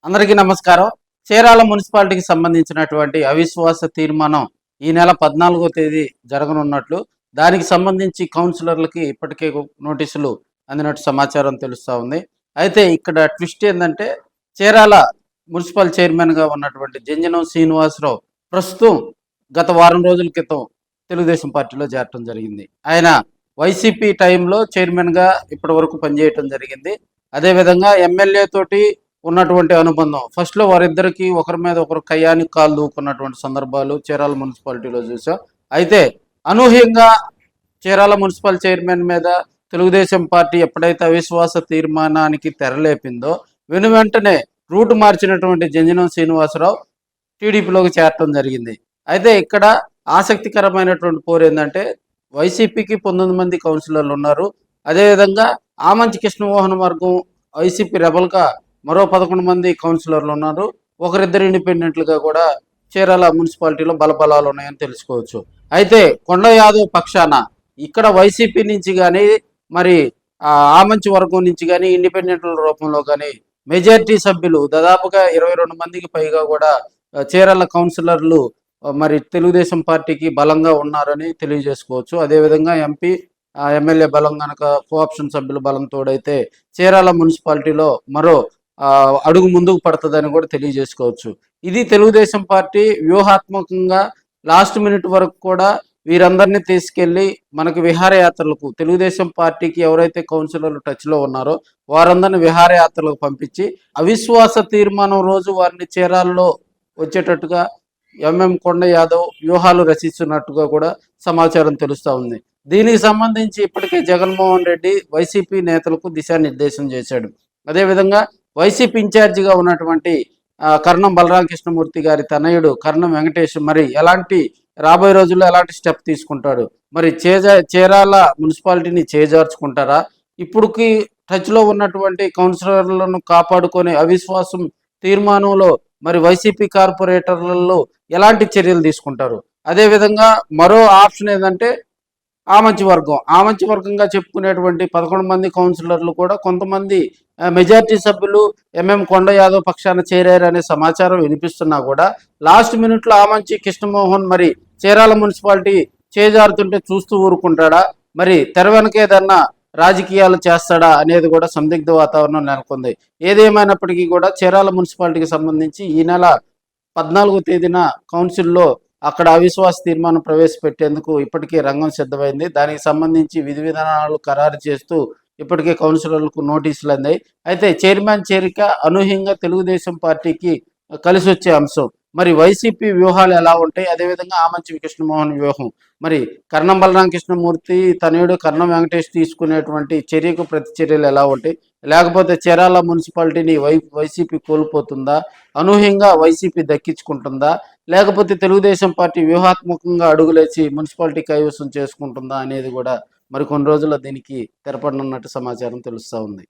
అందరికీ నమస్కారం. చీరాల మున్సిపాలిటీకి సంబంధించినటువంటి అవిశ్వాస తీర్మానం ఈ నెల 14వ తేదీ జరగనున్నట్లు, దానికి సంబంధించి కౌన్సిలర్లకి ఇప్పటికే నోటీసులు అందినట్టు సమాచారం తెలుస్తూ ఉంది. అయితే ఇక్కడ ట్విస్ట్ ఏంటంటే, చీరాల మున్సిపల్ చైర్మన్గా ఉన్నటువంటి జంజనం శ్రీనివాసరావు ప్రస్తుతం గత వారం రోజుల క్రితం తెలుగుదేశం పార్టీలో చేరటం జరిగింది. ఆయన వైసీపీ టైంలో చైర్మన్గా ఇప్పటి వరకు పనిచేయటం జరిగింది. అదేవిధంగా ఎమ్మెల్యే తోటి ఉన్నటువంటి అనుబంధం ఫస్ట్లో వారిద్దరికి ఒకరి మీద ఒకరు కయ్యానికి కాలు దూకున్నటువంటి సందర్భాలు చీరాల మున్సిపాలిటీలో చూసాం. అయితే అనూహ్యంగా చీరాల మున్సిపల్ చైర్మన్ మీద తెలుగుదేశం పార్టీ ఎప్పుడైతే అవిశ్వాస తీర్మానానికి తెరలేపిందో వెనువెంటనే రూట్ మార్చినటువంటి జంజనం శ్రీనివాసరావు టీడీపీలోకి చేరటం జరిగింది. అయితే ఇక్కడ ఆసక్తికరమైనటువంటి పోరు ఏంటంటే, వైసీపీకి 19 మంది కౌన్సిలర్లు ఉన్నారు. అదేవిధంగా ఆమంచి కృష్ణమోహన్ వర్గం వైసీపీ రెబల్గా మరో 11 మంది కౌన్సిలర్లు ఉన్నారు. ఒకరిద్దరు ఇండిపెండెంట్లుగా కూడా చీరాల మున్సిపాలిటీలో బలబలాలు ఉన్నాయని తెలుసుకోవచ్చు. అయితే కొండ యాదవ్ పక్షాన ఇక్కడ వైసీపీ నుంచి కానీ మరి ఆమంచి వర్గం నుంచి కానీ ఇండిపెండెంట్ల రూపంలో కానీ మెజారిటీ సభ్యులు దాదాపుగా 22 మందికి పైగా కూడా చీరాల కౌన్సిలర్లు మరి తెలుగుదేశం పార్టీకి బలంగా ఉన్నారని తెలియజేసుకోవచ్చు. అదేవిధంగా ఎంపీ ఎమ్మెల్యే బలం కనుక కోఆప్షన్ సభ్యుల బలం తోడైతే చీరాల మున్సిపాలిటీలో మరో అడుగు ముందుకు పడుతుందని కూడా తెలియజేసుకోవచ్చు. ఇది తెలుగుదేశం పార్టీ వ్యూహాత్మకంగా లాస్ట్ మినిట్ వరకు కూడా వీరందరినీ తీసుకెళ్లి మనకు విహారయాత్రలకు, తెలుగుదేశం పార్టీకి ఎవరైతే కౌన్సిలర్లు టచ్లో ఉన్నారో వారందరినీ విహారయాత్రలకు పంపించి అవిశ్వాస తీర్మానం రోజు వారిని చీరాల్లో వచ్చేటట్టుగా కొండ యాదవ్ వ్యూహాలు రచిస్తున్నట్టుగా కూడా సమాచారం తెలుస్తూ ఉంది. దీనికి సంబంధించి ఇప్పటికే జగన్మోహన్ రెడ్డి వైసీపీ నేతలకు దిశానిర్దేశం చేశాడు. అదేవిధంగా వైసీపీ ఇన్ఛార్జిగా ఉన్నటువంటి కర్ణం బలరామకృష్ణమూర్తి గారి తనయుడు కర్ణం వెంకటేష్ మరి రాబోయే రోజుల్లో ఎలాంటి స్టెప్ తీసుకుంటాడు, మరి చీరాల మున్సిపాలిటీని చేజార్చుకుంటారా, ఇప్పుడుకి టచ్లో ఉన్నటువంటి కౌన్సిలర్లను కాపాడుకొని అవిశ్వాసం తీర్మానంలో మరి వైసీపీ కార్పొరేటర్లలో ఎలాంటి చర్యలు తీసుకుంటారు. అదేవిధంగా మరో ఆప్షన్ ఏంటంటే ఆమంచి వర్గంగా చెప్పుకునేటువంటి 11 మంది కౌన్సిలర్లు కూడా కొంతమంది మెజార్టీ సభ్యులు కొండ యాదవ్ పక్షాన చేరారనే సమాచారం వినిపిస్తున్నా కూడా లాస్ట్ మినిట్లో ఆమంచి కృష్ణమోహన్ మరి చీరాల మున్సిపాలిటీ చేజారుతుంటే చూస్తూ ఊరుకుంటాడా, మరి తెర వెనక ఏదన్నా రాజకీయాలు చేస్తాడా అనేది కూడా సందిగ్ధ వాతావరణం నెలకొంది. ఏదేమైనప్పటికీ కూడా చీరాల మున్సిపాలిటీకి సంబంధించి ఈ నెల 14వ తేదీన కౌన్సిల్లో అక్కడ అవిశ్వాస తీర్మానం ప్రవేశపెట్టేందుకు ఇప్పటికే రంగం సిద్ధమైంది. దానికి సంబంధించి విధి విధానాలు ఖరారు చేస్తూ ఇప్పటికే కౌన్సిలర్లకు నోటీసులు అందాయి. అయితే చైర్మన్ చేరిక అనూహ్యంగా తెలుగుదేశం పార్టీకి కలిసి వచ్చే అంశం. మరి వైసీపీ వ్యూహాలు ఎలా ఉంటాయి, అదేవిధంగా ఆమంచి కృష్ణమోహన్ వ్యూహం, మరి కర్ణం బలరామకృష్ణమూర్తి తనయుడు కర్ణం వెంకటేష్ తీసుకునేటువంటి చర్యకు ప్రతిచర్యలు ఎలా ఉంటాయి, లేకపోతే చీరాల మున్సిపాలిటీని వైసీపీ కోల్పోతుందా, అనూహ్యంగా వైసీపీ దక్కించుకుంటుందా, లేకపోతే తెలుగుదేశం పార్టీ వ్యూహాత్మకంగా అడుగులేసి మున్సిపాలిటీ కైవసం చేసుకుంటుందా అనేది కూడా మరికొన్ని రోజుల్లో దీనికి తెరపడనున్నట్టు సమాచారం తెలుస్తూ ఉంది.